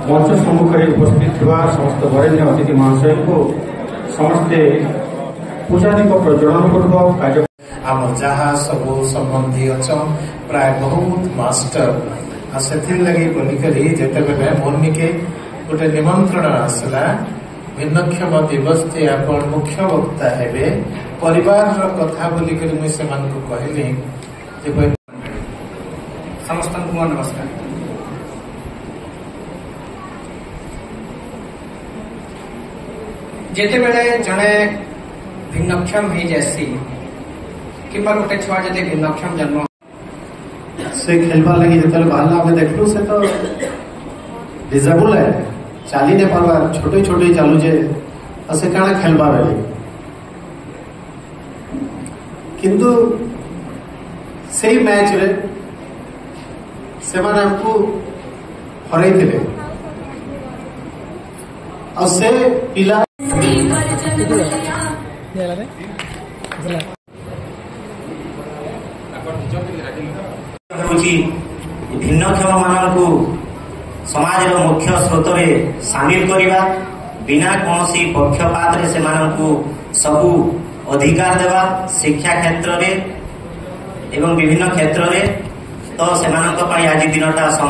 मंच सम्मुख में उपस्थित समस्त वरेण्य अतिथि महाशय को समस्ते पूजादीप प्रज्वलन पूर्वक कार्य आम जहाँ सब संबंधी अच्छा प्राय बहुत मास्टर से लगी बोलिकी जिते मोर्नी के गोटे निमंत्रण आसला भिन्नक्षम दिवस से आप मुख्य वक्ता हेबे परिवार कथा बोलिकी मुझे कहली समस्त को नमस्कार। जेते बेले जड़े भिन्नक्षम हो जासी कि गोटे छुआ जब भिन्नक्षम जन्म से खेलवा लगी जो बाहर आम देखलु से तो डिजेबल है चली नहीं पार्बा छोटे छोटे चलुचे से क्या खेलवा बेले किंतु से मैच रे से हमको हरई से पिला भिन्नक्षम मान समाज मुख्य स्रोत में सामिल करवा बिना कौन पक्षपात से सबू अधिकार देवा शिक्षा क्षेत्र में एवं विभिन्न क्षेत्र में तो से आज दिन समय